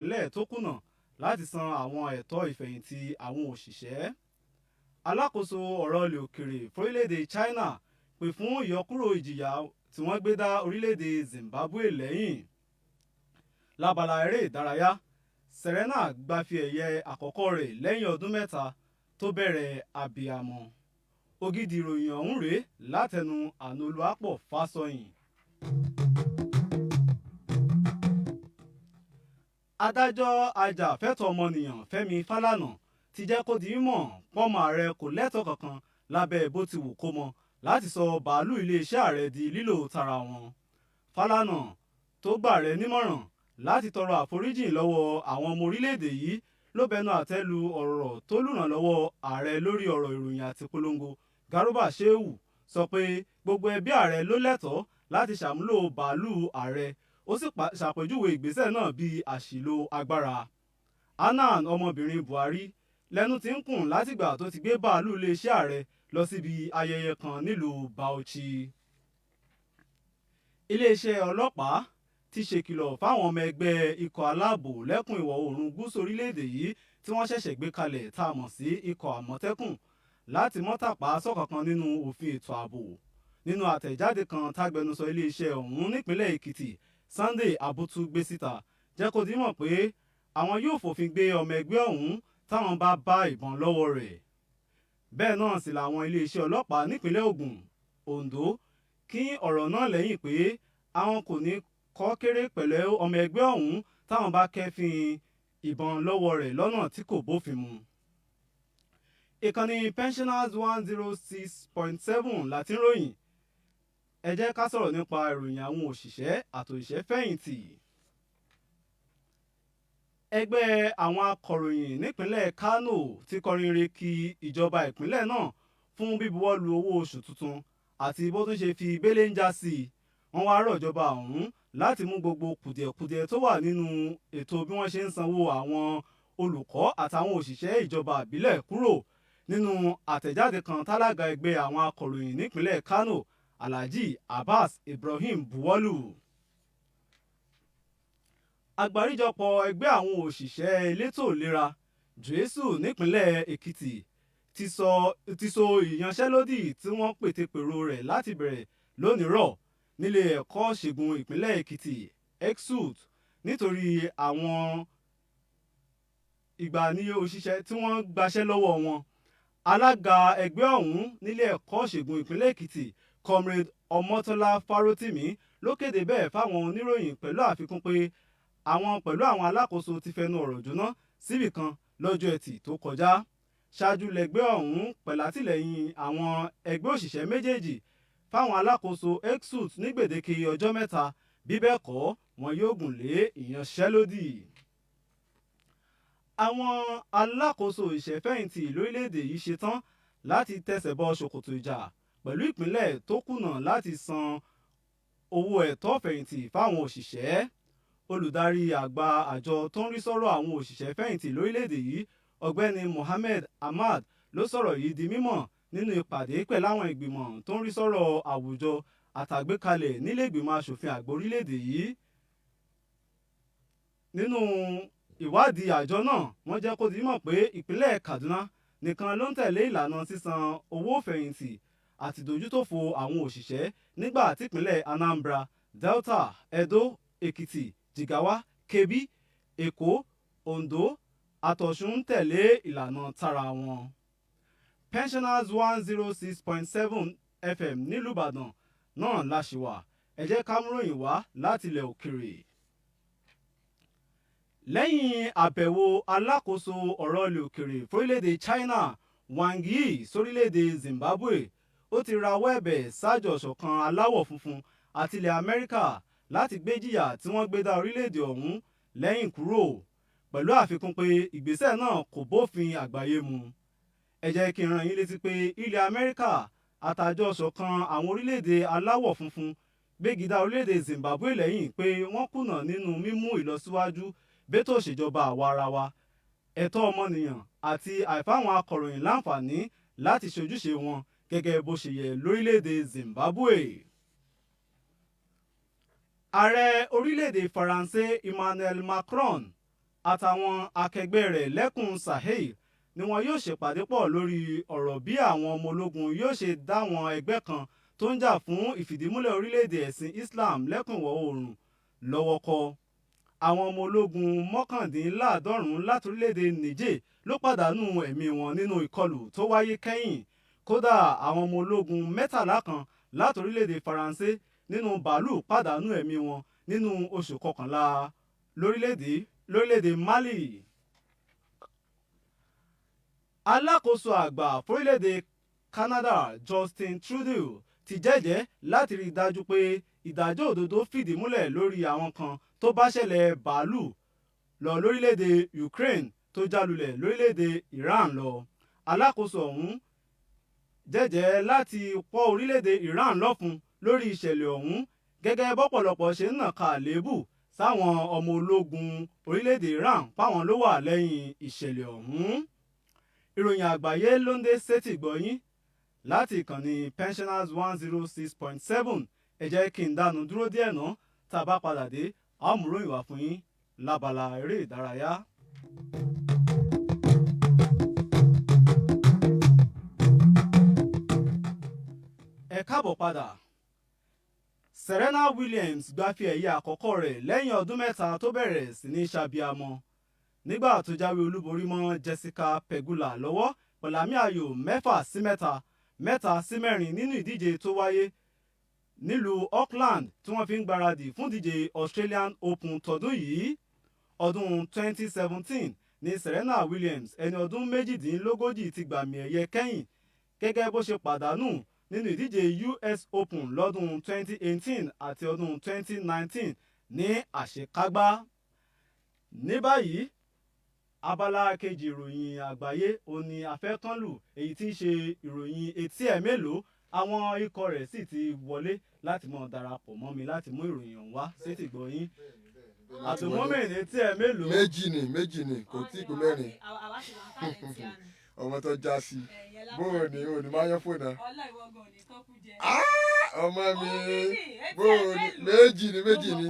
ìpínlẹ̀ tó kùnà láti san àwọn ẹ̀tọ́ ìfẹ̀yìntì àwọn òṣìṣẹ́. Alákòóso ọ̀rọ̀ ilẹ̀ òkèèrè fórílẹ̀-èdè China pè fún ìyọkúrò ìjìyà tí wọ́n gbé dá orílẹ̀-èdè Zimbabwe lẹ́yìn. Lábala eré ìdárayá, Serena gbafi ẹ̀yẹ àkọ́kọ́ rẹ̀ lẹ́yìn ọdún mẹ́ta tó bẹ̀rẹ̀ abiyamọ. Ògidì ìròyìn ọ̀hún rèé látẹnu Ànolúàpọ̀ Fásọyìn. Adájọ́ ajàfẹ́tọ̀ọ́ ọmọnìyàn Fẹ́mi Fálànà ti jẹ́ kó di mímọ̀ pọ́mọ ààrẹ kò lẹ́tọ̀ọ́ kankan lábẹ́ bó ti wù kó mọ láti sọ bàálù iléeṣẹ́ ààrẹ di lílò tara wọn. Fálànà tó gbà rẹ̀ nímọ̀ràn láti tọrọ àforíjì lọ́wọ́ àwọn ọmọ orílẹ̀-èdè yìí ló bẹnu àtẹ́ lu ọ̀rọ̀ tó lùrànlọ́wọ́ ààrẹ lórí ọ̀rọ̀ ìròyìn àti polongo Garba Shehu sọ pé gbogbo ẹbí ààrẹ ló lẹ́tọ̀ọ́ láti ṣàmúlò bàálù ààrẹ, ó sì ṣàpèjúwe ìgbésẹ̀ náà bíi àṣìlò agbára. Hanan ọmọbìnrin Buhari lẹ́nu ti ń kùn látìgbà tó ti gbé bàálù iléeṣẹ́ ààrẹ lọ síbi ayẹyẹ kan nílùú Bauchi. Iléeṣẹ́ ọlọ́pàá ti ṣèkìlọ̀ fáwọn ọmọ ẹgbẹ́ ikọ̀ aláàbò lẹ́kùn ìwọ̀ oòrùn gúúsù orílẹ̀-èdè yìí tí wọ́n ṣẹ̀ṣẹ̀ gbé kalẹ̀ tá a mọ̀ sí ikọ̀ àmọ̀tẹ́kùn láti mọ́tàpá sọ́kànkan nínú òfin ètò ààbò. Nínú àtẹ̀jáde kan tágbẹnusọ iléeṣẹ́ ọ̀hún nípínlẹ̀ Èkìtì Sunday Abutu gbé síta jẹ́ kó di mọ̀ pé àwọn yóò fòfin gbé ọmọ ẹgbẹ́ ọ̀hún táwọn bá ìbọn lọ́wọ́ rẹ̀. Bẹ́ẹ̀ náà sì làwọn iléeṣẹ́ ọlọ́pàá nípínlẹ̀ Ògùn, Oǹdó kí ọ̀rọ̀ náà lẹ́yìn pé àwọn kò ní kọ́ kéré pẹ̀lú ọmọ ẹgbẹ́ ọ̀hún táwọn bá kẹ́fín ìbọn lọ́wọ́ rẹ̀ lọ́nà tí kò bófin mu. Ìkànnì Pensioners 106.7 láti ń ròyìn. Ẹ jẹ́ ká sọ̀rọ̀ nípa ìròyìn àwọn òṣìṣẹ́ àtòṣìṣẹ́ fẹ̀yìntì. Ẹgbẹ́ àwọn akọ̀ròyìn nípínlẹ̀ Kano ti kọrin re kí ìjọba ìpínlẹ̀ náà fún bíbuwọ́lu owó oṣù tuntun àti bó tún ṣe fi béléńjà sí i. Wọ́n wá rọ̀ ìjọba ọ̀hún láti mú gbogbo kùdìẹ̀kudiẹ tó wà nínú ètò bí wọ́n ṣe ń sanwó àwọn olùkọ́ àtàwọn òṣìṣẹ́ ìjọba ìbílẹ̀ kúrò. Nínú àtẹ̀jáde kan tálága ẹgbẹ́ àwọn akọ̀ròyìn nípínlẹ̀ Kano Alhaji Abbas Ibrahim buwọ́lù. Àgbáríjọpọ̀ ẹgbẹ́ àwọn òṣìṣẹ́ elétò ìlera JUESU nípínlẹ̀ Èkìtì ti so ìyanṣẹ́lódì tí wọ́n pètepèrò rẹ̀ láti bẹ̀rẹ̀ lónìí rọ̀ nílé ẹ̀kọ́ ṣègùn ìpínlẹ̀ Èkìtì ECSUT nítorí àwọn ìgbani òṣìṣẹ́ tí wọ́n gbaṣẹ́ lọ́wọ́ wọn. Alága ẹgbẹ́ ọ̀hún nílé ẹ̀kọ́ ṣègùn ìpínlẹ̀ Èkìtì Comrade Ọmọ́tọ́lá Fárótìmí ló kéde bẹ́ẹ̀ fáwọn oníròyìn pẹ̀lú àfikún pé àwọn pẹ̀lú àwọn alákòóso ti fẹnu ọ̀rọ̀ jóná síbì kan lọ́jọ́ Ẹtì tó kọjá. Ṣáájú lẹgbẹ́ ọ̀hún pẹ̀látìlẹ́yìn àwọn ẹgbẹ́ òṣìṣẹ́ méjèèjì fáwọn alákòóso ECSUT ní gbèdéke ọjọ́ mẹ́ta bí bẹ́ẹ̀ kọ́ wọn yóò gùn lé ìyanṣẹ́lódì. Àwọn alákòóso ìṣẹ̀fẹ̀yìntì lórílẹ̀‐èdè yìí ṣetán láti tẹsẹ̀ bọ ṣòkòtò ìjà pẹ̀lú ìpínlẹ̀ tó kùnà láti san owó ẹ̀tọ́ fẹ̀yìntì fáwọn òṣìṣẹ́. Olùdarí àgbà àjọ tó ń rí sọ́rọ̀ àwọn òṣìṣẹ́ fẹ̀yìntì lórílẹ̀‐èdè yìí ọ̀gbẹ́ni Mohammed Ahmad ló sọ̀rọ̀ yìí di mímọ̀ nínú ìpàdé pẹ̀lú àwọn ìgbìmọ̀ tó ń rí sọ́rọ̀ àwùjọ àtàgbékalẹ̀ nílé ìgbìmọ̀ asòfin àgbà orílẹ̀‐èdè yìí. Nínú ìwádìí àjọ náà wọ́n jẹ́ kó di mímọ̀ pé ìpínlẹ̀ Kaduna nìkan ló ń tẹ̀lé ìlànà sísan owó fẹ̀yìntì àti ìdójútòfò àwọn òṣìṣẹ́ nígbà tí ìpínlẹ̀ Anambra, Delta, Edo, Èkìtì, Jigawa, Kebbi, Èkó, Ondo àtọ̀ṣun ń tẹ̀lé ìlànà tara wọn. Pensioners 106.7 FM nílùú Ìbàdàn náà la ṣì wà. Ẹ jẹ́ ká mú ròyìn wá láti ilẹ̀ òkèrè. Lẹ́yìn àbẹ̀wò alákòóso ọ̀rọ̀ ilẹ̀ òkèrè fórílẹ̀-èdè China Wang Yi sórílẹ̀-èdè Zimbabwe, ó ti rawọ́ ẹ̀bẹ̀ sájọ ṣọ̀kan aláwọ̀ funfun àti ilẹ̀ Amẹ́ríkà láti gbé jìyà tí wọ́n gbé dá orílẹ̀-èdè ọ̀hún lẹ́yìn kúrò, pẹ̀lú àfikún pé ìgbésẹ̀ náà kò bófin àgbáyé mu. Ẹ jẹ́ kí n rán yín létí pé ilẹ̀ Amẹ́ríkà àtàjọ ṣọ̀kan àwọn orílẹ̀-èdè aláwọ̀ funfun gbégidá orílẹ̀-èdè Zimbabwe lẹ́yìn pé wọ́n kùnà nínú mímú ìlọsíwájú bẹ́tò ìṣèjọba àwa-arawa, ẹ̀tọ́ ọmọnìyàn àti àìfáwọn akọ̀ròyìn láǹfààní láti ṣojúṣe wọn gẹ́gẹ́ bó ṣe yẹ lórílẹ̀-èdè Zimbabwe. Ààrẹ orílẹ̀-èdè Faransé Emmanuel Macron àtàwọn akẹgbẹ́ rẹ̀ lẹ́kùn Sahel ni wọn yóò ṣèpàdé pọ̀ lórí ọ̀rọ̀ bí àwọn ọmọ ológun yóò ṣe dáwọn ẹgbẹ́ kan tó ń jà fún ìfìdímúlẹ̀ orílẹ̀-èdè ẹ̀sìn Islam lẹ́kùn ìwọ̀ oòrùn lọ́wọ́ kọ. Àwọn ọmọ ológun 99 láti orílẹ̀-èdè Niger ló pàdánù ẹ̀mí wọn nínú ìkọlù tó wáyé kẹ́yìn. Kódà àwọn ọmọ ológun 13 kan láti orílẹ̀-èdè Faransé nínú bàálù pàdánù ẹ̀mí wọn nínú oṣù kọkànlá lórílẹ̀-èdè Mali. Alákòóso àgbà fórílẹ̀-èdè Canada Justin Trudeau ti jẹ́jẹ́ láti rí i dájú pé ìdájọ́ òdodo fìdí múlẹ̀ lórí àwọn kan tó bá ṣẹlẹ̀ bàálù lọ lórílẹ̀-èdè Ukraine tó jálulẹ̀ lórílẹ̀-èdè Iran lọ. Alákòóso ọ̀hún jẹ́jẹ́ láti pọ́ orílẹ̀-èdè Iran lọ́fun lórí ìṣẹ̀lẹ̀ ọ̀hún gẹ́gẹ́ bọ́pọ̀lọpọ̀ ṣe ń nàka àléébù sáwọn ọmọ ológun orílẹ̀-èdè Iran páwọn ló wà lẹ́yìn ìṣẹ̀lẹ̀ ọ̀hún. Ìròyìn àgbáyé ló ń dé sétí gbọ́yìn láti ìkànnì Pensioners 106.7. ẹ jẹ́ kí n dánu dúró díẹ̀ náà, tá a bá padà dé a ó mú ròyìn wá fún yín lábala eré ìdárayá. Ẹ káàbọ̀ padà. Serena Williams gbafẹ́ ẹ̀yẹ àkọ́kọ́ rẹ̀ lẹ́yìn ọdún mẹ́ta tó bẹ̀rẹ̀ sí ní ṣàbíamọ nígbà tó jáwé olúborí mọ́ Jessica Pegula lọ́wọ́ pẹ̀lú àmì ayò 6-3, 3-4 nínú ìdíje tó wáyé nílùú Auckland tí wọ́n fi ń gbáradì fún ìdíje Australian Open tọdún yìí. Ọdún 2017 ni Serena Williams ẹni ọdún 38 ti gbàmì ẹ̀yẹ kẹ́yìn gẹ́gẹ́ bó ṣe pàdánù nínú ìdíje US Open lọ́dún 2018 àti ọdún 2019 ní àṣekágbá. Ní báyìí abala kejì ìròyìn àgbáyé òní afẹ́kànlù èyí tí ń ṣe ìròyìn etí ẹ̀ mélòó. Àwọn ikọ̀ rẹ̀ sì ti wọlé láti mọ̀ darapọ̀ mọ́ mi láti mú ìròyìn ọ̀hún wá sétí gbọ́yìn. Àtùmọ́mìn etí ẹ̀ mélòó. méjì ni kò tí kò mẹ́rin. Ọmọ tó já sí bóò ní òní máa yán fònà. Ọmọ mi bóò ní méjì ni.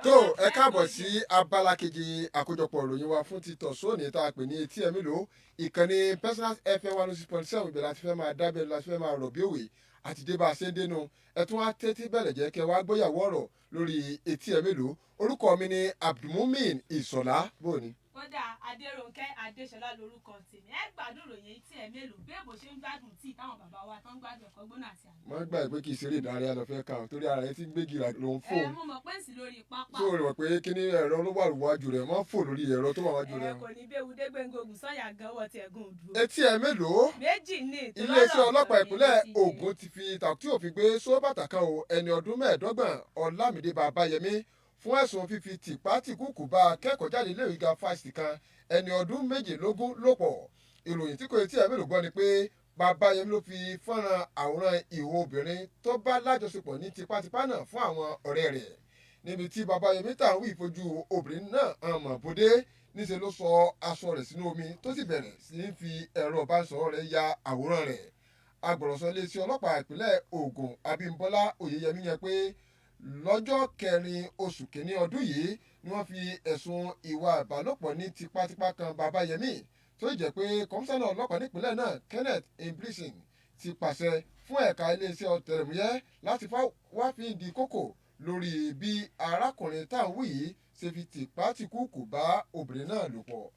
Tó ẹ káàbọ̀ sí abala kejì àkójọpọ̀ ìròyìn wa fún títọ̀ sóòní tá a pè ní etí ẹ̀ mélòó. Ìkànnì Pensioners FM 106.7 ibẹ̀ láti fẹ́ máa dábẹ́ láti fẹ́ máa rọ̀ bí òwe àti dé bá a ṣe ń dénú. Ẹ tún wá tẹ́tí bẹ̀rẹ̀ jẹ́ kẹ́ wá gbóyàwó ọ̀rọ̀ lórí etí ẹ̀ mélòó. Orúkọ mi ni Abdulmumin Ìṣọ̀lá bóòní. Kódà Adérónkẹ́ Adéṣọlá lórúkọ tèmi. Ẹ gbádùn ròyìn tí ẹ mélòó bí èbò ṣe ń gbádùn tí táwọn bàbá wa tán gbádùn ẹ̀kọ́ gbóná àti àná. Wọ́n gbà pé kì í ṣeré ìdárayá lọ fẹ́ kàn torí ara rẹ̀ ti ń gbégi ló ń fò. Mo mọ̀ pé ń sì lórí pápá. Tó o rò pé kíní ẹ̀rọ ló wà wájú rẹ̀ wọ́n fò lórí ẹ̀rọ tó wà wájú rẹ̀. Kò ní bẹ́ẹ̀ wúdé gbẹ̀ngògùn sọ́yà gan wọ ti ẹ̀gún òdúró. Etí ẹ̀ mélòó. Méjì ní Iléeṣẹ́ ọlọ́pàá ìpínlẹ̀ Ògùn ti fi tàkútì òfin gbé sóbàtà kan o ẹni ọdún 25 Ọlámídé Babáyẹmí fún ẹ̀sùn fífi tìpátìkúùkù bá akẹ́kọ̀ọ́ jáde ilé ìwé gíga fásitì kan ẹni ọdún 22 lò pọ̀. Ìròyìn tí kò etí ẹ̀ mélòó gbọ́ ni pé Babáyẹmí ló fi fọ́nrán àwòrán ìhò obìnrin tó bá lájọṣepọ̀ ní tipátipá náà fún àwọn ọ̀rẹ́ rẹ̀. Níbi tí Babáyẹmí tàn wí ìfojú obìnrin náà hàn mọ̀ bódé níṣẹ́ ló sọ aṣọ rẹ̀ sínú omi tó sì bẹ̀rẹ̀ sí í fi ẹ̀rọ ìbánisọ̀rọ̀ rẹ̀ ya àwòrán rẹ̀. Agbọ̀rọ̀sọ iléeṣẹ́ ọlọ́pàá ìpínlẹ̀ Ògùn Abímbọ́lá Oyèyẹmí yẹn pé lọ́jọ́ 4 oṣù kìíní ọdún yìí ni wọ́n fi ẹ̀sùn ìwà ìbálòpọ̀ ní tipátipá kan Babáyẹmí tó jẹ́ pé kọmíṣánná ọlọ́pàá nípínlẹ̀ náà Kenneth Imbrison ti pàṣẹ fún ẹ̀ka iléeṣẹ́ ọ̀tẹlẹ̀múyẹ́ láti wá fi di kókò lórí bí arákùnrin táwọn yìí ṣe fi tìpátìkúùkù bá obìnrin náà lò pọ̀.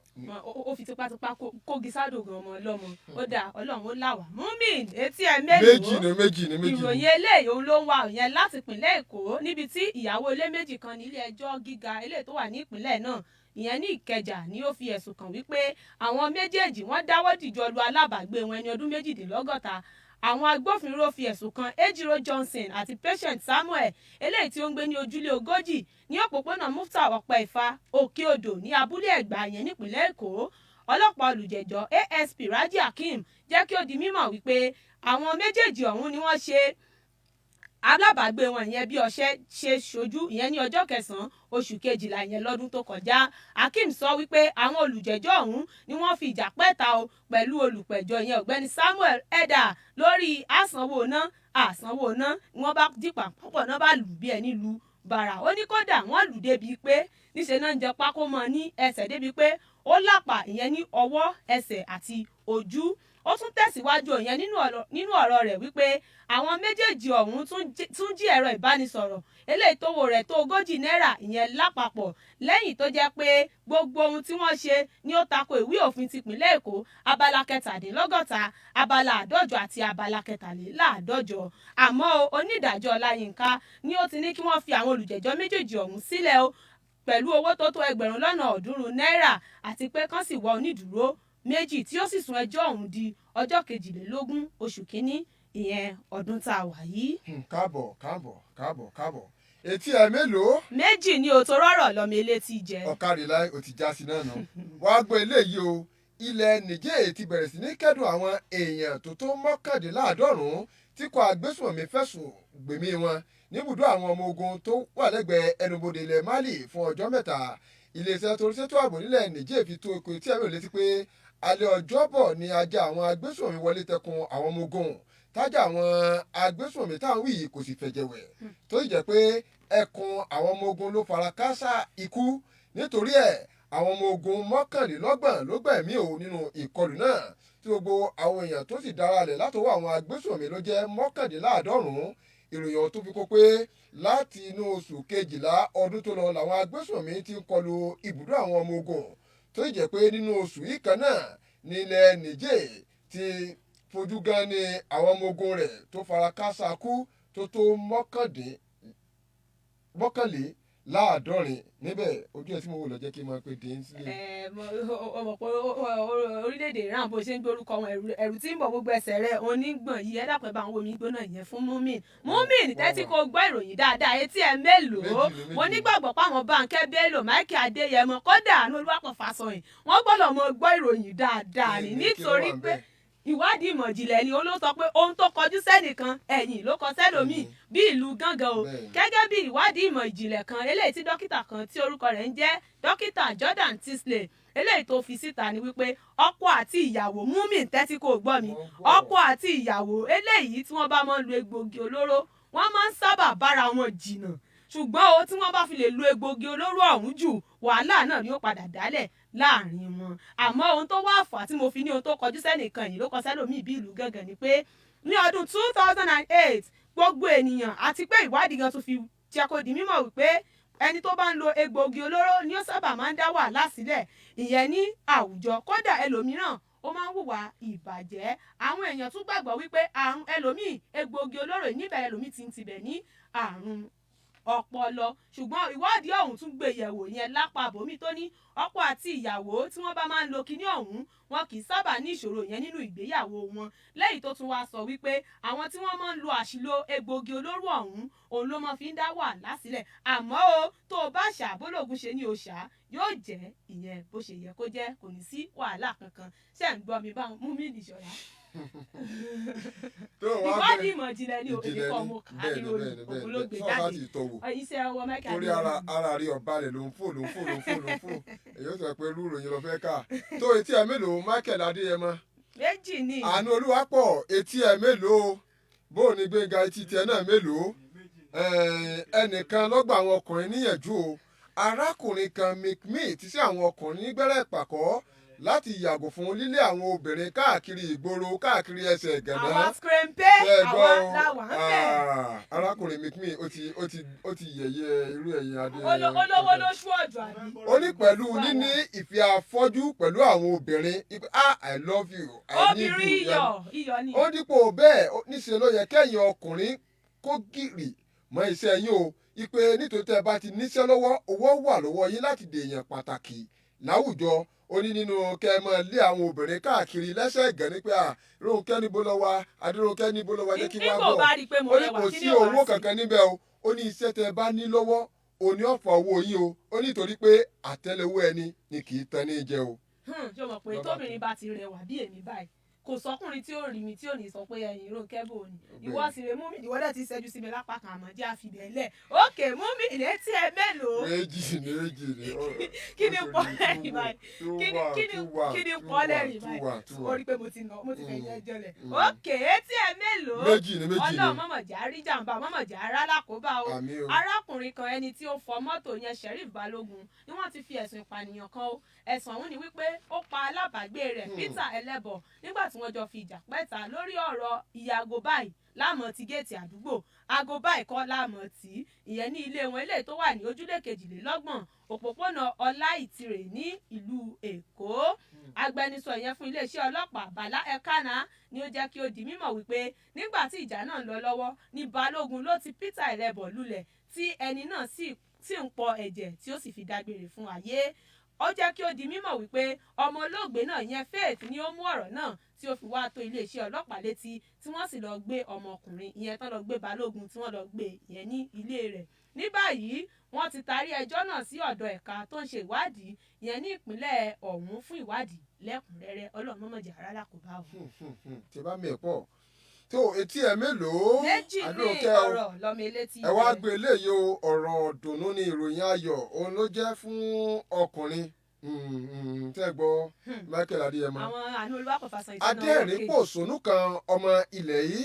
Ó fi tipátipá kógi sádògùn ọmọ ọlọ́mọ ó dà Ọlọ́run ó là wá. Múmin etí ẹ mélòó. méjì ni. Ìròyìn eléyìí òun ló ń wá yẹn láti ìpínlẹ̀ Èkó níbi tí ìyàwó ilé méjì kan ní ilé ẹjọ́ gíga eléyìí tó wà ní ìpínlẹ̀ náà ìyẹn ní Ìkẹjà ni ó fi ẹ̀sùn kàn wípé àwọn méjèèjì wọ́n dáwọ́ dìjọ lu alábàágbé wọn ẹni ọdún 62. Àwọn agbófinró fi ẹ̀sùn kan Ejiro Johnson àti Patient Samuel eléyìí tí ó ń gbé ní ojúlé 40 ní òpópónà Mufta Ọ̀pẹ-Ìfà Òkè Odò ní abúlé Ẹ̀gbá yẹn nípínlẹ̀ Èkó. Ọlọ́pàá olùjẹ́jọ́ ASP Raji Hakeem jẹ́ kí ó di mímọ̀ wípé àwọn méjèèjì ọ̀hún ni wọ́n ṣe alábàágbé wọn ìyẹn bí ọṣẹ ṣe ṣojú ìyẹn ní ọjọ́ 9 oṣù kejìlá ìyẹn lọ́dún tó kọjá. Hakeem sọ wípé àwọn olùjẹ́jọ́ ọ̀hún ni wọ́n fi ìjà pẹ́ta o pẹ̀lú olùpẹ̀jọ́ ìyẹn ọ̀gbẹ́ni Samuel Edda lórí àsanwó ná ni wọ́n bá dìpà púpọ̀ náà bá lù bí ẹni lu bàrà ó ní kódà wọ́n lù débi pé níṣẹ́ náà ń jẹ pákó mọ́ ní ẹsẹ̀ débi pé ó lápá ìyẹn ní ọwọ́ ẹsẹ̀ àti ojú. Ó tún tẹ̀síwájú ìyẹn nínú ọ̀rọ̀ rẹ̀ wípé àwọn méjèèjì ọ̀hún tún jí ẹ̀rọ ìbánisọ̀rọ̀ eléyìí tówó rẹ̀ tó 40 náírà ìyẹn lápapọ̀ lẹ́yìn tó jẹ́ pé gbogbo ohun tí wọ́n ṣe ni ó tako ìwé òfin tìpínlẹ̀ Èkó abala 67 abala 150 àti abala 53. Àmọ́ onídàájọ́ Ọláyínká ni ó ti ní kí wọ́n fi àwọn olùjẹ́jọ́ méjèèjì ọ̀hún sílẹ̀ o pẹ̀lú owó tó tó 200,000 náírà àti pé kán sì wá onídùúró méjì tí ó sì sún ẹjọ́ ọ̀hún di ọjọ́ 22 oṣù kínní ìyẹn ọdún tá a wà yìí. káàbọ̀ etí ẹ mélòó. méjì ni o tó rọrọ lọmọ elétí jẹ. ọ̀kadìláì ò ti já sí náà nù. wàá gbọ́ eléyìí o ilẹ̀ Niger ti bẹ̀rẹ̀ sí ní kẹ́dùn àwọn èèyàn tó tó 99 tí kò agbésùnmọ̀mí fẹ̀sùn gbẹ̀mí wọn níbùdó àwọn ọmọ ogun tó wà lẹ́gbẹ̀ẹ́ ẹnubodè ilẹ̀ Mali fún ọjọ́ 3. iléeṣẹ́ tó ń ṣètò ààbò nílẹ̀ Niger fi tó ikú etí ẹ̀mí ò létí pé alẹ́ ọjọ́bọ̀ ni ajá àwọn agbésùnmọ̀mí wọlé tẹkùn àwọn ọmọ ogun tájà àwọn agbésùnmọ̀mí táwọn wí kò sì fẹ̀jẹ̀wẹ̀ tó sì jẹ́ pé ẹkùn àwọn ọmọ ogun ló fara káásá ikú nítorí ẹ̀ àwọn ọmọ ogun 29 ló gbẹ̀mí o nínú ìkọlù náà tí gbogbo àwọn èèyàn tó sì daralẹ̀ látọwọ́ àwọn agbésùnmọ̀mí ló jẹ́ 99. ìròyìn tó fi kó pé láti inú oṣù kejìlá ọdún tó lọ làwọn agbésùnmọ̀mí ti ń kọlu ibùdó àwọn ọmọ ogun tó sì jẹ́ pé nínú oṣù yìí kan náà nílẹ̀ Niger ti fojú gan ni àwọn ọmọ ogun rẹ̀ tó fara káásá kú tó tó 69 níbẹ̀ ojú ẹ̀ tí mo wò lọ jẹ́ kí n máa pè dín sílẹ̀. ọmọ pé orílẹ̀-èdè Iran bó ṣe ń gbórúkọ wọn ẹ̀rù tí ń bọ̀ gbogbo ẹsẹ̀ rẹ̀ onígbọ̀n yìí ẹ dápẹ́ bá àwọn omi gbóná yẹn fún Mumin tẹ́tí kò gbọ́ ìròyìn dáadáa etí ẹ̀ mélòó mo nígbàgbọ́ páwọn Bánkẹ́ Bello Michael Adéyẹmọ kódà Àánú Olúwapọ̀ Fásọyìn wọ́n gbọ́dọ̀ mọ gbọ́ ìròyìn dáadáa ni nítorí pé ìwádìí ìmọ̀ ìjìnlẹ̀ ni ó ló sọ pé ohun tó kọjú sẹ́nìkan ẹ̀yìn ló kọ sẹ́lòmíì bí ìlú gángan o gẹ́gẹ́ bí ìwádìí ìmọ̀ ìjìnlẹ̀ kan eléyìí tí dókítà kan tí orúkọ rẹ̀ ń jẹ́ dókítà Jordan Tisley eléyìí tó fi síta ni wípé ọkọ àti ìyàwó Mumin tẹ́tí kò gbọ́ mi ọkọ àti ìyàwó eléyìí tí wọ́n bá máa ń lo egbògi olóró wọ́n máa ń sábà bára wọn jìnnà ṣùgbọ́n tí wọ́n bá fi lè lo egbògi olóró ọ̀hún jù wàhálà náà ni ó padà dálẹ̀ láàrin wọn. Àmọ́ ohun tó wá fà tí mo fi ní ohun tó kọjú sẹ́nìkan yìí ló kọ sẹ́lòmíì bí ìlú gángan ni pé ní ọdún 2008 gbogbo ènìyàn àti pé ìwádìí gan tún fi jẹ́ kó di mímọ̀ wípé ẹni tó bá ń lo egbògi olóró ni ó sábà máa ń dá wàhálà sílẹ̀ ìyẹn ní àwùjọ kódà ẹlòmíràn ó máa ń hùwà ìbàjẹ́ àwọn èèyàn tún gbàgbọ́ wípé àrùn ẹlòmíì egbògi olóró níbẹ̀ ẹlòmíì ti ń tibẹ̀ ní àrùn ọpọlọ ṣùgbọ́n ìwádìí ọ̀hún tún gbé yẹ̀wò yẹn lápá bòmí tó ní ọkọ àti ìyàwó tí wọ́n bá máa ń lo kinní ọ̀hún wọn kì í sábà ní ìṣòro yẹn nínú ìgbéyàwó wọn lẹ́yìn tó tún wá sọ wípé àwọn tí wọ́n máa ń lo àṣìlò egbògi olóró ọ̀hún òun ló máa fi ń dá wàhálà sílẹ̀ àmọ́ tó o bá ṣà bólógún ṣe ní òṣà yóò jẹ́ ìyẹn bó ṣe yẹ kó jẹ́ kò ní sí wàhálà kankan ṣé ń gbọ́ mi bá Mumin Ìṣọ̀lá ìwádìí ìmọ̀ ìjìnlẹ̀ ní òkè kọ́ mo kà á ní orí ògbólógbè jáde iṣẹ́ ọwọ́ mẹ́kà torí ara rí ọba rẹ̀ ló ń fò èyí ó sọ pé irú ìròyìn lọ fẹ́ kà tó etí ẹ mélòó Michael Adéyẹmọ. méjì ni. Àánú Olúwapọ̀ etí ẹ mélòó bó o ní Gbénga etí tiẹ̀ náà mélòó ẹnìkan lọ́gbà àwọn ọkùnrin níyànjú o arákùnrin kan McMe ti sí àwọn ọkùnrin nígbẹ́rẹ́ ìpàkọ́ láti yàgò fún lílé àwọn obìnrin káàkiri ìgboro káàkiri ẹsẹ̀ gànà. àwọn skrempe àwọn làwọn bẹ̀. arákùnrin McMe ó ti yẹ̀yẹ́ irú ẹ̀yìn adé. olówó ló ṣú ọ̀jọ̀ àbí. ó ní pẹ̀lú níní ìfẹ́ afọ́jú pẹ̀lú àwọn obìnrin I love you I need you. obìnrin iyọ̀ ni. ó dípò bẹ́ẹ̀ níṣẹ́ ló yẹ kẹ́yìn ọkùnrin kó gìrì mọ́ iṣẹ́ yín o ipe nítorí tẹ́ bá ti níṣẹ́ lọ́wọ́ owó wà lọ́wọ́ yín láti dèèyàn pàtàkì láwùjọ ó ní nínú kẹmọ lé àwọn obìnrin káàkiri lẹ́sẹ̀ gẹ̀ ní pé Rónkẹ́ níbo lọ wá Adérónkẹ́ níbo lọ wá jẹ́ kí wá bọ̀ ó ní kò sí owó kankan níbẹ̀ o ó ní iṣẹ́ tẹ́ bá ní lọ́wọ́ ó ní ọ̀fọ̀ owó yín o ó ní torí pé àtẹ́lẹwọ́ ẹni ni kì í tán ní jẹ o. ṣé o mọ̀ pé tóbìnrin bá ti rẹwà bí èmi báyìí kò sọkùnrin tí ó rí mi tí ò ní sọ pé ẹ̀yin Rónkẹ́ bò ní ìwọ sì rè mú mi ìwọ dẹ̀ ti ṣẹ́jú sí mi lápá kan àmọ́ jẹ́ àfibẹ̀lẹ̀ òkè mú mi ìlétí ẹ mélòó. méjì ni kí ni pọ́lẹ́rì báyìí kí ni pọ́lẹ́rì báyìí ó rí pé mo ti fẹ́ yẹ jọlẹ̀ òkè etí ẹ mélòó. méjì ni Ọlọ́run mọ̀mọ̀jà rí jàǹbá mọ̀mọ̀jà rálákòóbá o arákùnrin kan ẹni tí ó fọ mọ́tò yẹn Sheriff Balógun ni wọ́n ti fi ẹ̀sùn ìpànìyàn kan o ẹ̀sùn ọ̀hún ni wípé ó pa alábàágbé rẹ̀ Peter Ẹlẹ́bọ̀ nígbà tí wọ́n jọ fi ìjà pẹ́ta lórí ọ̀rọ̀ iye aago báyìí láàmú ti géètì àdúgbò aago báyìí kọ́ láàmú tí ìyẹn ní ilé wọn eléyìí tó wà ní ojúlé 22 òpópónà Ọláìtìrẹ ní ìlú Èkó agbẹnusọ yẹn fún iléeṣẹ́ ọlọ́pàá Bala Elkanah ni ó jẹ́ kí ó di mímọ̀ wípé nígbà tí ìjà náà ń lọ lọ́wọ́ ní Balógun ló ti Peter Ẹlẹ́bọ̀ lulẹ̀ tí ẹni náà sì ń pọ ẹ̀jẹ̀ tí ó sì fi dágbére fún ayé ó jẹ́ kí ó di mímọ̀ wípé ọmọ olóògbé náà yẹn Faith ni ó mú ọ̀rọ̀ náà tí ó fi wá tó iléeṣẹ́ ọlọ́pàá létí tí wọ́n sì lọ gbé ọmọkùnrin ìyẹn tán lọ gbé Balógun tí wọ́n lọ gbé ìyẹn ní ilé rẹ̀ ní báyìí wọ́n ti tarí ẹjọ́ náà sí ọ̀dọ̀ ẹ̀ka tó ń ṣe ìwádìí ìyẹn ní ìpínlẹ̀ ọ̀hún fún ìwádìí lẹ́kùnrẹ́rẹ́ Ọlọ́run mọ̀mọ̀jà rárá kò bá wọn. tí bá mi ẹ̀ pọ̀ tó etí ẹ̀ mélòó. méjì ní ọ̀rọ̀ lọ́mọ elétí. ẹ wá gbé eléyìí o ọ̀rọ̀ dùnú ni ìròyìn ayọ̀ òun ló jẹ́ fún ọkùnrin tẹ́ gbọ́ Michael Adéyẹmọ. àwọn àánú olúwàpọ̀fàṣàn ìṣúná adẹ́rìn-pòṣónú kan ọmọ ilẹ̀ yìí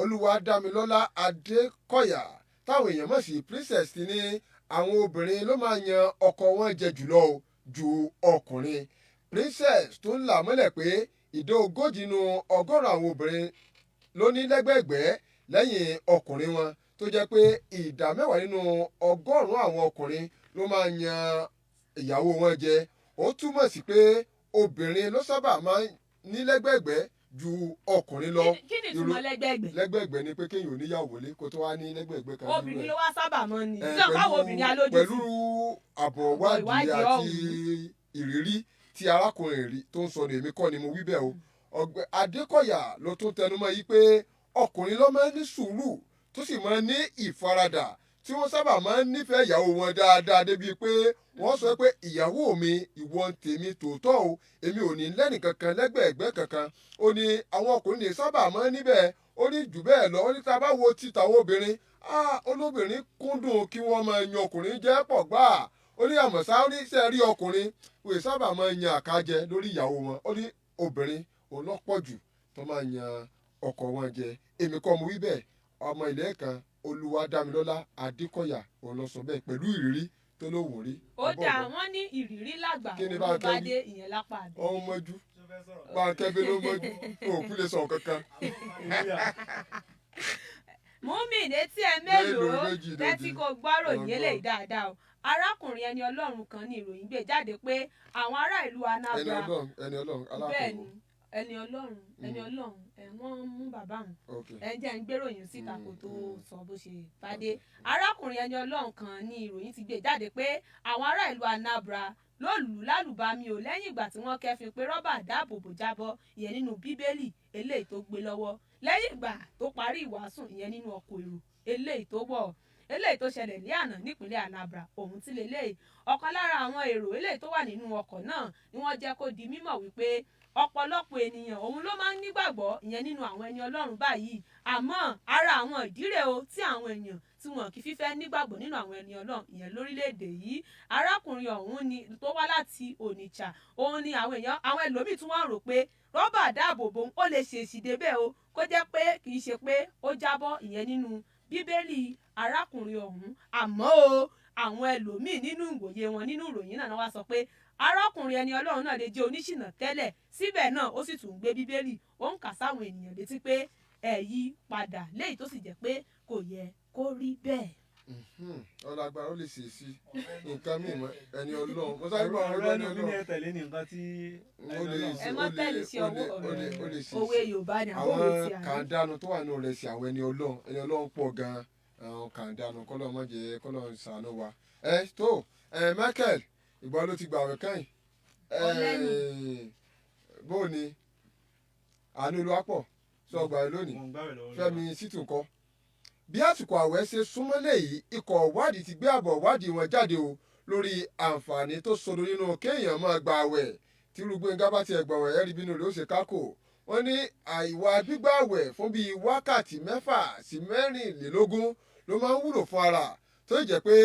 Olúwadámilọ́lá Adékọ̀yà táwọn èèyàn mọ̀ sí Princess ti ní àwọn obìnrin ló máa yan ọkọ wọn jẹ jùlọ ju ọkùnrin. Princess tó ń là mọ́lẹ̀ pé ìdá 40 nínú 100 àwọn obìnrin ló ní lẹ́gbẹ̀ẹ́gbẹ́ lẹ́yìn ọkùnrin wọn tó jẹ́ pé ìdá 10 nínú 100 àwọn ọkùnrin ló máa yan ìyàwó wọn jẹ. Ó túmọ̀ sí pé obìnrin ló sábà máa ń ní lẹ́gbẹ̀ẹ́gbẹ́ ju ọkùnrin lọ. kí ni ìtumọ̀ lẹ́gbẹ̀ẹ́gbẹ́. lẹ́gbẹ̀ẹ́gbẹ́ ni pé kéèyàn ò níyàwó lé kó tó wá ní lẹ́gbẹ̀ẹ́gbẹ́ kan. obìnrin ló wá sábà mọ́ ni ṣé káwọn obìnrin alójú sí. pẹ̀lú àbọ̀ wádìí àti ìrírí tí arákùnrin rí tó ń sọ ní èmi kọ́ ni mo wí bẹ́ẹ̀ o. Adékọ̀yà ló tún tẹnumọ́ yìí pé ọkùnrin ló máa ń ní sùúrù tó sì máa ń ní ìfaradà tí wọ́n sábà máa ń nífẹ̀ẹ́ ìyàwó wọn dáadáa débi pé wọ́n sọ pé ìyàwó mi ìwọ ń tèmi tòótọ́ o èmi ò ní lẹ́nì kankan lẹ́gbẹ̀ẹ́gbẹ́ kankan. Ó ní àwọn ọkùnrin lè sábà máa ń níbẹ̀ ó ní jù bẹ́ẹ̀ lọ ó ní tá a bá wo títa àwọn obìnrin olóbìnrin kúndùn kí wọ́n máa yan ọkùnrin jẹ́ pọ̀ gbáà. Ó ní àmọ̀sá ó ní sẹ́ rí ọkùnrin wòye sábà máa ń yan àkájẹ lórí ìyàwó wọn. Ó ní obìnrin olọ́pọ̀ jù tó máa ń yan ọkọ wọn jẹ. Èmi kọ́ mo wí bẹ́ẹ̀ ọmọ ilẹ̀ kan Olúwadámilọ́lá Adékọ̀yà òun lọ sọ bẹ́ẹ̀ pẹ̀lú ìrírí tó lóhùn rí. ó dà wọ́n ní ìrírí làgbà olùbádé ìyẹn lápá àbí. ọ̀hún mọ́jú Bánkẹ́bí ló mọ́jú òkú lè sọ kankan. múmi létí ẹ mélòó tẹ́tí kò gbọ́rọ̀ yẹn lè dáadáa o arákùnrin ẹni Ọlọ́run kan ní ìròyìn gbé jáde pé àwọn ará ìlú Anambra ẹni Ọlọ́run bẹ́ẹ̀ ni ẹni Ọlọ́run wọ́n mú bàbá wọn ẹ jẹ́ ń gbéròyìn síta kó tó sọ bó ṣe bàdé arákùnrin ẹni Ọlọ́run kan ní ìròyìn ti gbé jáde pé àwọn ará ìlú Anambra ló lù ú lálùbami ò lẹ́yìn ìgbà tí wọ́n kẹ́fin pé rọ́bà dáàbòbò jábọ́ ìyẹn nínú Bíbélì eléyìí tó gbé lọ́wọ́ lẹ́yìn ìgbà tó parí ìwàásù ìyẹn nínú ọkọ̀ èrò eléyìí tó wọ̀ eléyìí tó ṣẹlẹ̀ ní àná nípínlẹ̀ Anambra òun ti lélẹ́yìí ọ̀kan lára àwọn èrò eléyìí tó wà nínú ọkọ̀ náà ni wọ́n jẹ́ kó di mímọ̀ wípé ọ̀pọ̀lọpọ̀ ènìyàn òun ló máa ń nígbàgbọ́ ìyẹn nínú àwọn ẹni Ọlọ́run báyìí àmọ́ ara àwọn ìdírè o tí àwọn èèyàn tí wọn kì í fífẹ́ nígbàgbọ́ nínú àwọn ẹni Ọlọ́run ìyẹn lórílẹ̀‐èdè yìí arákùnrin ọ̀hún ni tó wá láti Onitsha òun ni àwọn ẹlòmíì tún wọ́n rò pé rọ́bà dáàbòbò ó lè ṣèṣì débẹ̀ o kó jẹ́ pé kì í ṣe pé ó jábọ́ ìyẹn nínú Bíbélì arákùnrin ọ̀hún àmọ́ o àwọn ẹlòmíì nínú ìwòye wọn nínú ìròyìn náà wá sọ pé arákùnrin ẹni Ọlọ́run náà lè jẹ́ oníṣìnà tẹ́lẹ̀ síbẹ̀ náà ó sì tún gbé Bíbélì ó ń kà sáwọn ènìyàn létí pé ẹ yí padà léyìí tó sì jẹ́ pé kò yẹ kó rí bẹ́ẹ̀. ọlágbára ó lè ṣe sí nǹkan mímọ́ ẹni Ọlọ́run mo sáré bá ọ̀rọ̀ ẹni Ọlọ́run ẹ tẹ̀lé ní nǹkan tí ẹ má tẹ̀lé sí òwe Yorùbá ni àwọn òwe tí a ní. àwọn kàńdánù tó wà nínú rẹ̀ sí àwọn ẹni Ọlọ́run pọ̀ gan-an àwọn kàńdánù kọ́lọ́ má jẹ́ kọ́lọ́ ṣàánú wa. tó Michael ìgbà ló ti gbà wẹ̀ kẹ́yìn bó ni àánú Olúwapọ̀ sọ gbà ẹ lónìí Fẹ́mi Ṣítùkọ́ bí àsìkò àwẹ̀ ṣe súnmọ́lé yìí ikọ̀ ìwádìí ti gbé àbọ̀ ìwádìí wọn jáde o lórí àǹfààní tó sodo nínú kéèyàn máa gba àwẹ̀ tí Olúgbénga bá tiẹ̀ gbàwẹ̀ ẹ̀rí bínú rẹ̀ ó ṣe kákò wọ́n ní àìwà gbígbàwẹ̀ fún bíi wákàtí 6 sí 24 ló máa ń wúlò fún ara tó jẹ́ pé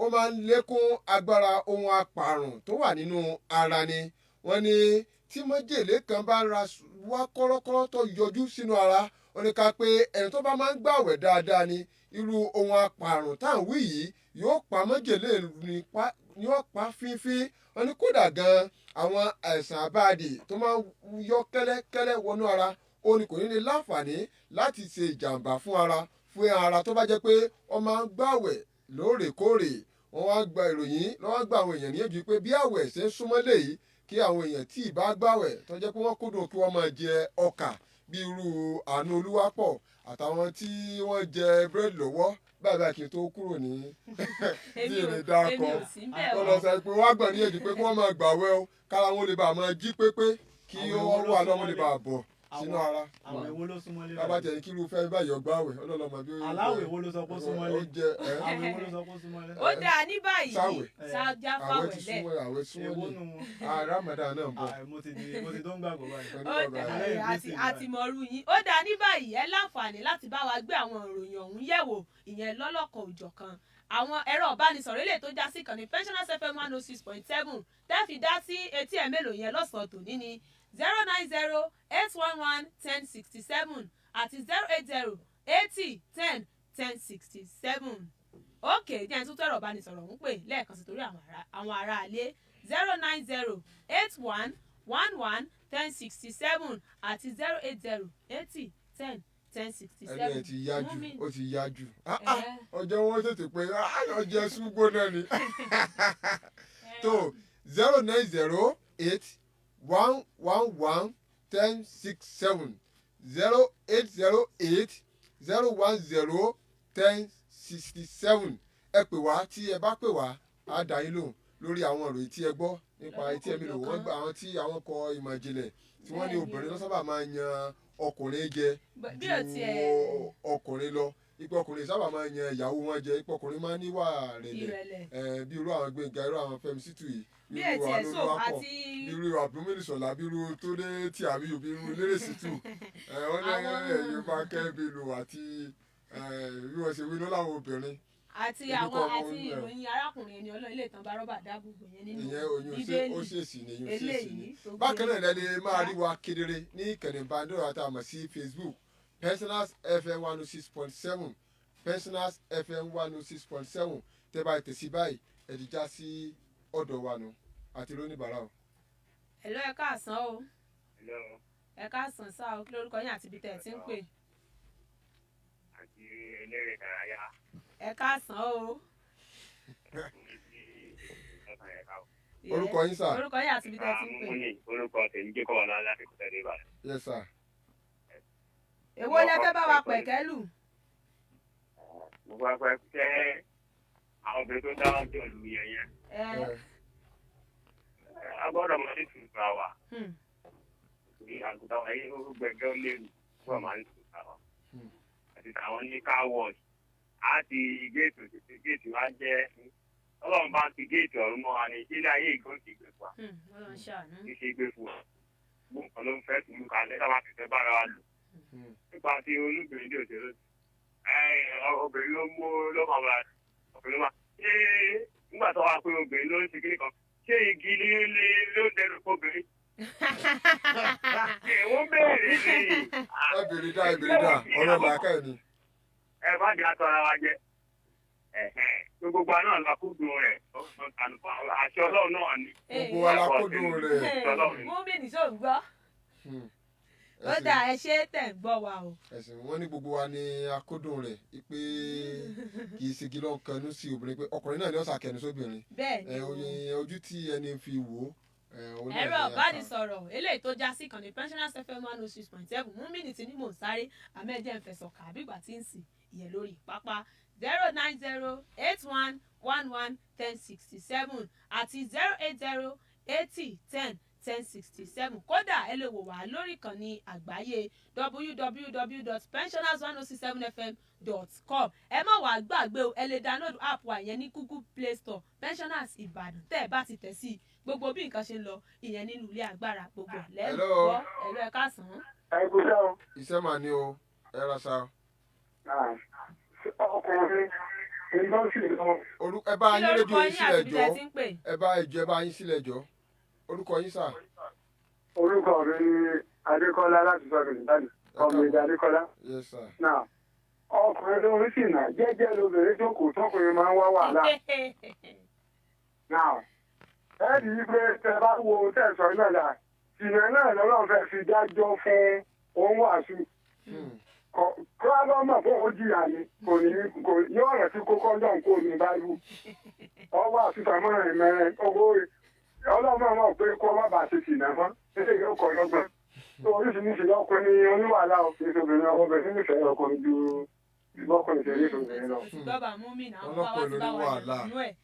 ó máa ń lékún agbára ohun apààrùn tó wà nínú ara ni. Wọ́n ní tí májèlé kan bá ra wá kọ́rọ́kọ́rọ́ tó yọjú sínú ara, wọ́n ní ká pé ẹni tó bá máa ń gbàwẹ̀ dáadáa ni irú ohun apààrùn tá à ń wí yìí yóò pa májèlé ni yóò pa fínfín. Wọ́n ní kódà gan àwọn àìsàn àbáàdì tó máa ń yọ kẹ́lẹ́kẹ́lẹ́ wọnú ara ó ní kò ní ní láǹfààní láti ṣe ìjàǹbá fún ara tó bá jẹ́ pé wọ́n máa ń gbàwẹ̀ lóòrèkóòrè. Wọ́n wá gba ìròyìn lọ́wọ́ gba àwọn èèyàn níyànjú pé bí àwẹ̀ ṣe ń súnmọ́ léyìí kí àwọn èèyàn tí ì bá gbàwẹ̀ tó jẹ́ pé wọ́n kúndùn kí wọ́n máa jẹ ọkà bí irú Àánú Olúwapọ̀ àtàwọn tí wọ́n jẹ búrẹ́dì lọ́wọ́ báyìí kí n tó kúrò ní tí ìrìn dákọ wọ́n lọ sọ pé wọ́n á gbà níyànjú pé kí wọ́n máa gbàwẹ̀ o kára wọn lè bá máa jí pépé kí wọ́n wà lọ́mọ lè bá bọ̀ sínú ara. àwọn èwo ló súnmọ́ lé bàbá tẹ̀ ní kí irú fẹ́ báyìí ọgbàwẹ̀ ọlọ́lọ́mọ bí ó yẹ. aláwọ̀ èwo ló sọ pé ó súnmọ́ lé. ó jẹ àwọn èwo ló sọ pé ó súnmọ́ lé. ó dáa ní báyìí sáwẹ̀ sáájá àwẹ̀ ti fáwẹ̀lẹ̀. súnmọ́ àwẹ̀ súnmọ́ èwo ní nù wọn. Ramadan náà ń bọ̀. mo ti tó ń gbàgbọ́ báyìí. ó dáa àti mọ̀rú yín ó dáa ní báyìí ẹ láǹfààní láti bá wa gbé àwọn ìròyìn ọ̀hún yẹ̀wò ìyẹn lọ́lọ́kan òjọ̀kan àwọn ẹ̀rọ ìbánisọ̀rọ̀ ilé tó já sí kan ní Pensioners FM 106.7 tẹ́ fi dá sí etí ẹ̀ mélòó yẹn lọ́sàn-án tòní ni 090-811-1067 àti 080-80-10-1067. òkè jẹ́ tún tẹ̀rọ ìbánisọ̀rọ̀ ń pè lẹ́ẹ̀kan sí torí àwọn aráalé 090-8111-1067 àti 080-80-10-1067. ẹni ẹ ti yájú ó ti yájú ọjọ́ wọn tètè pé ọjọ́ ṣùgbọ́n ni tó 090-8111-1067 080-810-1067 ẹ pè wá tí ẹ bá pè wá á dá yín lóhùn lórí àwọn ìròyìn tí ẹ gbọ́ nípa etí ẹ̀mí lò wọ́n gba àwọn tí àwọn kọ ìmọ̀ ìjìnlẹ̀ tí wọ́n ní obìnrin ló sábà máa ń yan ọkùnrin jẹ ju ọkùnrin lọ ipò ọkùnrin sábà máa ń yan ìyàwó wọn jẹ ipò ọkùnrin máa ń níwà rẹ̀lẹ̀ bí irú àwọn Gbénga irú àwọn Fẹ́mi Ṣítù yìí bí irú àwọn Olúwapọ̀ bí irú Abdulmini Ṣọlá bí irú Túndé tí àbí bí irú Lérè Ṣítù wọ́n ní ẹ̀yìn Fákẹ́ Bello àti bí wọ́n ṣe wí ló láwọn obìnrin. àti ìròyìn arákùnrin ẹni Ọlọ́run ilé ìtàn bá rọ́bà dábùbù yẹn nínú Bíbélì ó ṣèṣì ni yóò ṣèṣì ni. bákan náà lẹ́ni máa rí wa kedere ní ìkànnì ìbánidọ́rẹ̀ àti àmọ̀ sí Facebook Pensioners FM 106.7 Pensioners FM 106.7 tẹ́ bá tẹ̀sí báyìí ẹ̀dìjà sí ọ̀dọ̀ wa nù àti lóníbàárà o. ẹ̀lọ́ ẹ káàsán o ẹ káàsán sáà o kí lórúkọ yín àti ibi tẹ̀ ẹ̀ ti ń pè. àti eléré ìdárayá. ẹ káàsán o. orúkọ yín sà. orúkọ yín àti ibi tẹ̀ ẹ̀ ti ń pè. orúkọ tèmi jẹ́ kọ́ wà láti kò tẹ̀lé ìbàdàn. yes sir. èwo lẹ fẹ́ bá wa pẹ̀kẹ́ lù. mo bá fẹ́ fẹ́ àwọn obìnrin tó dáhùn jọ lù yẹn yẹn. a gbọ́dọ̀ máa ní tùtùrà wa. àgùntàn ayé gbẹgbẹ́ ó léwu fún ọmọ ní tùtùrà wa. àti àwọn ní car wash àti géètì wa jẹ́ ọlọ́run bá ti géètì ọ̀run mọ́ wa ní ilé ayé ìgbọ́n ti gbé fún wa. kì í ṣe gbé fún wa. gbogbo nǹkan ló ń fẹ́ tùlù kalẹ̀ tá a bá ti fẹ́ bára wa lò. nípa ti olúbìnrin ní òṣèlú obìnrin ló mú lọ́kàn wa ọkùnrin wa ṣé nígbà tó wá pé obìnrin ló ń ṣe kíní kan ṣé igi ló ń dẹrù fóbìnrin. èèwọ̀n béèrè ni. ìbéèrè dá ọ̀rọ̀ làákà ẹ̀ ni. ẹ má di atọ́ ara wa jẹ gbogbo náà la kúndùn rẹ̀ àṣẹ ọlọ́run náà ni. gbogbo wa la kúndùn rẹ̀. mú mi nìṣó ń gbọ́. ó dà ẹ ṣe tẹ̀ ń gbọ́ wa o. ẹ̀sìn wọn ní gbogbo wa ní akódùn rẹ̀ pé kì í ṣègi lọ́n kanú sí obìnrin pé ọkùnrin náà ni ó ṣàkẹnu sóbìnrin. bẹ́ẹ̀ni ojú tí ẹni fi wò ó. ẹ̀rọ ìbánisọ̀rọ̀ eléyìí tó já sí kan ní Pensioners FM 106.7 mú mínítì ní mò ń sáré àmẹ́jẹ̀ ń fẹsọ̀ kà bígbà tí ń sìn ìyẹn lórí pápá 090-8111-1067 àti 080-80-10-1067 kódà ẹ lè wò wá lórí ìkànnì àgbáyé www.pensioners1067fm.com ẹ má wàá gbàgbé o ẹ lè download app wa ìyẹn ní Google Play Store Pensioners Ìbàdàn tẹ́ ẹ bá ti tẹ̀ sí gbogbo bí nǹkan ṣe ń lọ ìyẹn nínú ilé agbára gbogbo lẹ́nu gbọ́ ẹ̀rọ ẹ̀ káàsán. ẹ kú sẹ́ o. iṣẹ́ mà ní o ẹ ra sa. ọkùnrin iná sì lọ. ẹ bá kí yín lórúkọ rédíò yín yín sílẹ̀ àti ibi jọ tẹ́ ti ń pè. ẹ bá yín sílẹ̀ jọ orúkọ yín sà. orúkọ mi ni adékọ́lá láti sọ̀rọ̀ ìbàdàn ọmọ ìdí adékọ́lá. yes sir. náà ọkùnrin ló ń sì nà jẹ́jẹ́ lóbìnrin tó kù tọkùnrin máa ń wá wàhálà. náà ẹ rí i pé tẹ bá wo tẹ̀sán náà dà ìyẹn náà lọ́lọ́run fẹ́ fi dájọ́ fún òun wàásù. kó a lọ mọ̀ fún òun jìyà ni kò yóò rẹ̀ sí kókó náà kó ní báyìí. ọwọ́ àtúntàmọ́ ìmẹ̀rẹ̀ owó ọlọ́mọ mọ̀ pé kó má bàa ṣe sì náà mọ́ ṣé yóò kọ́ lọ́gbọ̀n. oríṣiríṣi ọkùnrin oníwàhálà òfin obìnrin ọmọbìnrin nífẹ̀ẹ́ ọkùnrin ju ìbọ́kùnrin ṣe rí ìṣòro lọ. bàbá múmin àwọn bàbá wa ti bá wa nínú ẹ̀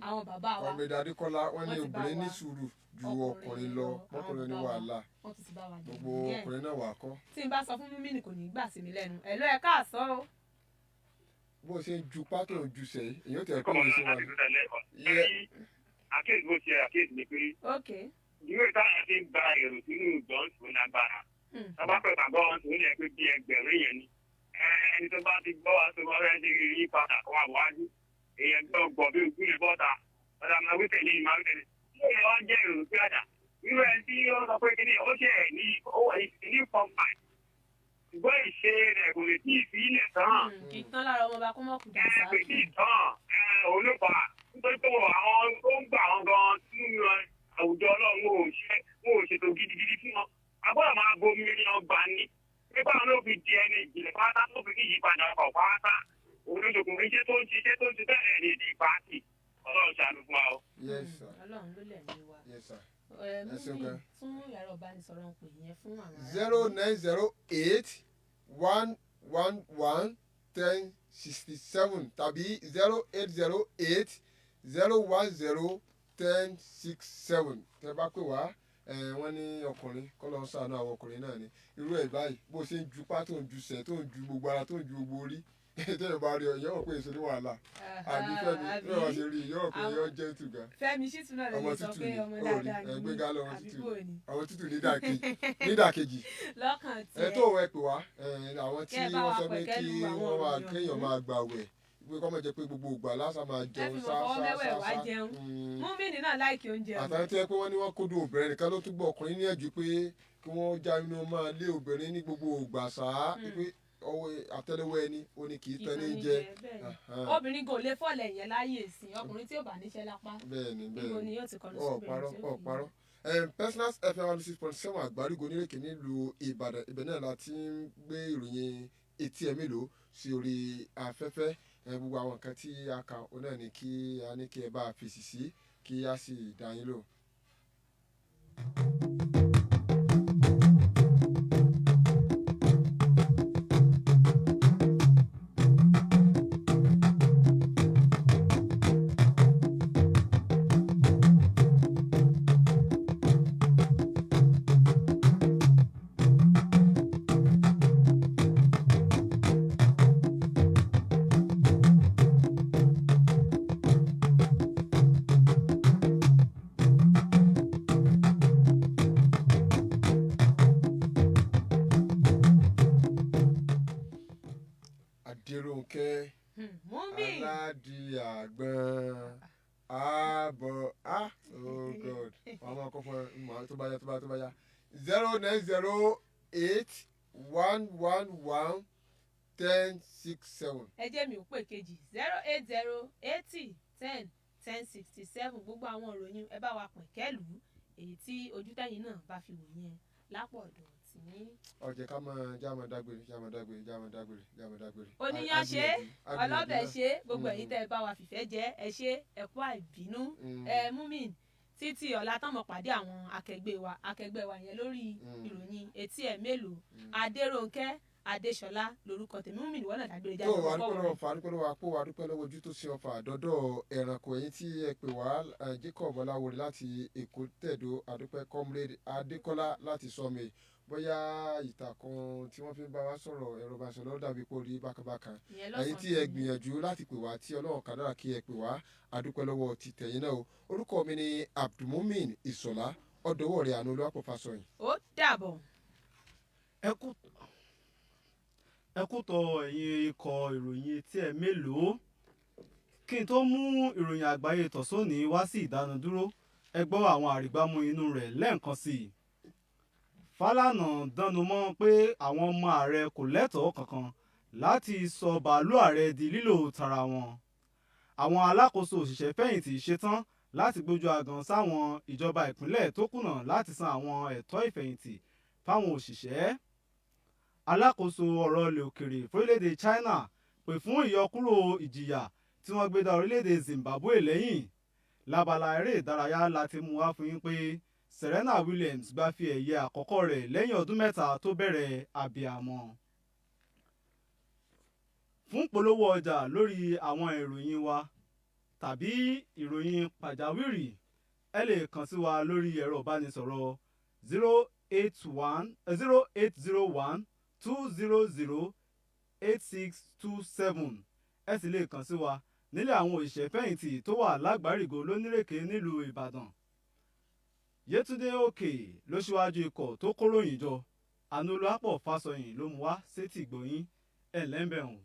àwọn bàbá wa. ọmọ ìdí adékọ́lá wọ́n ní obìnrin ní sùúrù ju ọkùnrin lọ ọkùnrin ní wàhálà gbogbo ọkùnrin náà wà kọ́. tí n bá sọ fún múmin kò ní gbà sí mi lẹ́nu ẹ̀ ló ẹ káàsán o. bó ṣe ń ju pátó ń ju sẹ́yìn èyí ó tẹ̀ kọ́ mi sí wa. àkéèdì bó ṣe àkéèdì ni pé ìwé táwọn ti ń gba èrò sínú ìgbọ́n tó lágbára tọ́ba pẹ̀ bàbá wọn tó ní ẹgbẹ́ bíi ẹgbẹ̀rún yẹn ni ẹni tó bá ti gbọ́ wa tó bá fẹ́ ṣe yí padà kó wà wájú èèyàn gbọ́ gbọ́ bí ojú lè bọ́ta ọ̀dà máa wí tẹ̀lé máa wí tẹ̀lé ṣé ẹ wá jẹ́ èrò sí àjà irú ẹni tí ó sọ pé kíní ó ṣe ẹ̀ ní pọ́ǹpà ṣùgbọ́n ìṣe rẹ̀ kò lè tí ì fi ilẹ̀ tán. kì í tán lára ọmọ ọba kó mọ̀ kù dà sáà. kò tí ì tán olùfà nítorí pé àwọn tó ń gbà wọn gan sínú àwùjọ ọlọ́run wọn ò ṣètò gidigidi fún wọn agbọ́dọ̀ máa bomi ní ọgbà ní pípa ló fi di ẹni ìjìnlẹ̀ pátá tó fi kí ìyípadà ọkọ̀ pátá olóṣogùnrin ṣé tó ń ṣiṣẹ́ tó ń ṣe bẹ́ẹ̀ ní ìdí pàtì ọlọ́run ṣàánú fún wa o. ọlọ́run ló lẹ̀ ní wa. múmi fún yàrá ìbánisọ̀rọ̀ ń pè yẹn fún àwọn ará. 0908 111 1067 tàbí 0808 010 1067 tẹ bá pè wá wọ́n ní ọkùnrin kọ́ lọ́ọ́ sàánú àwọn ọkùnrin náà ni irú ẹ̀ báyìí bó ṣe ń ju pátó ń ju sẹ̀ tó ń ju gbogbo ara tó ń ju gbogbo orí tẹ́lẹ̀ bá rí ọ yọ̀ọ́ pé èso ní wàhálà àbí fẹ́mi bí wọ́n ṣe rí yọ̀ọ́ pé yọ̀ọ́ jẹ́ tùgà. fẹ́mi ṣìtú náà lè sọ pé ọmọ dáadáa ni ẹgbẹ́gá lọ́wọ́ tútù nídàkejì lọ́kàn tiẹ̀. ẹ tó ẹ pè wá àwọn tí wọ́n sọ pé kí wọ́n máa kéèyàn máa gbà wẹ̀ pé kọ́ mọ̀ jẹ́ pé gbogbo ìgbà lásán máa jẹun sáá. múmínì náà láìkí oúnjẹ. àtàwọn tí wọ́n pé wọ́n ní wọ́n kúndùn obìnrin nìkan ló túbọ̀ ọkùnrin ní ẹ̀jú pé kí wọ́n já inú máa lé obìnrin ní gbogbo ìgbà sáá pé ọwọ́ àtẹ́lẹwọ́ ẹni ó ní kì í tẹ́ ní jẹ. obìnrin kò lè fọ̀lẹ̀ yẹn láyè sí ọkùnrin tí ò bá níṣẹ́ lápá. bẹ́ẹ̀ni ibo ni yóò ti kọlu sóbìnrin tí ó fi ọ̀parọ́ Personals FM 106.7 àgbárígo onírèké nílùú Ìbàdàn ibẹ̀ náà la ti ń gbé ìròyìn etí ẹ̀ mélòó sí orí afẹ́fẹ́ gbogbo àwọn nǹkan tí a kà ó náà ni kí a ní kí ẹ bá a fèsì sí kí a sì dá yín lò. Adérónkẹ́ Aládìàgbọn ààbọ̀ oh God wọ́n máa kọ́ fún ẹ tó bá yá 09081111067. ẹ jẹ́ mi ò pè kejì 08080101067 gbogbo àwọn ìròyìn ẹ bá wa pín kẹ́lù èyí tí ojú tẹ̀yìn náà bá fi wò yẹn lápò ọ̀dọ̀ ọjẹ ká máa jáma dágbére. oníyan ṣe ọlọ́bẹ̀ ṣe gbogbo ẹ̀yin tẹ́ ẹ bá wa fìfẹ́ jẹ́ ẹ ṣe ẹ kú àìbínú múmin títí ọ̀la tán mọ̀ pàdé àwọn akẹgbẹ́ wa yẹn lórí ìròyìn etí ẹ̀ mélòó Adérónkẹ́ Adéṣọlá lórúkọ tèmi múmin ìwọ náà dágbére jáde lọ́wọ́ adúpẹ́ lọ́wọ́ ojú tó ṣe ọfà àdọ́dọ̀ ẹranko ẹ̀yìn tí ẹ pè wá Jacob Ọláwọlé láti Èkó tẹ̀dó adúpẹ́ Comrade Adékọ́lá láti Sọ́mi bóyá ìtàkùn tí wọ́n fi ń bá wa sọ̀rọ̀ ẹ̀rọ ìbánisọ̀rọ̀ dàbí kó rí bákanbákan ẹ̀yin tí ẹ gbìyànjú láti pè wá tí Ọlọ́run kádàrá kí ẹ pè wá adúpẹ́ lọ́wọ́ ti tẹ̀yìn náà o orúkọ mi ni Abdulmumin Ìṣọ̀lá ọ̀dọ́wọ́ rẹ̀ àánú olúwapọ̀ Fásọyìn. ó dàbọ̀. ẹ kú tọ ẹ̀yin ikọ̀ ìròyìn etí ẹ̀ mélòó. Kí n tó mú ìròyìn àgbáyé tọ̀sónì wá sí ìdánudúró, ẹ gbọ́ àwọn àrígbámú inú rẹ̀ lẹ́ẹ̀kan sí i. Fálànà dánu mọ́ pé àwọn ọmọ ààrẹ kò lẹ́tọ̀ọ́ kankan láti sọ bàálù ààrẹ di lílò tara wọn. Àwọn alákòóso òṣìṣẹ́ fẹ̀yìntì ṣetán láti gbójú agan sáwọn ìjọba ìpínlẹ̀ tó kùnà láti san àwọn ẹ̀tọ́ ìfẹ̀yìntì fáwọn òṣìṣẹ́. Alákòóso ọ̀rọ̀ ilẹ̀ òkèrè fórílẹ̀-èdè China pè fún ìyọkúrò ìjìyà tí wọ́n gbé dá orílẹ̀-èdè Zimbabwe lẹ́yìn. Lábala eré ìdárayá láti mú wá fún yín pé Serena Williams gbá fi ẹ̀yẹ àkọ́kọ́ rẹ̀ lẹ́yìn ọdún mẹ́ta tó bẹ̀rẹ̀ abiyamọ. Fún polówó ọjà lórí àwọn ìròyìn wa tàbí ìròyìn pàjáwìrì, ẹ lè kàn sí wa lórí ẹ̀rọ ìbánisọ̀rọ̀ 0801 200 8627. Ẹ sì lè kàn sí wa nílé àwọn òṣìṣẹ́ fẹ̀yìntì tó wà lágbàrígò lónírèké nílùú Ìbàdàn. Yétúndé Òkè ló ṣíwájú ikọ̀ tó kóròyìn jọ. Àánú Olúwapọ̀ Fásọyìn ló mú wá sétí ìgbọ̀yìn. Ẹ lẹ́ńbẹ̀rún.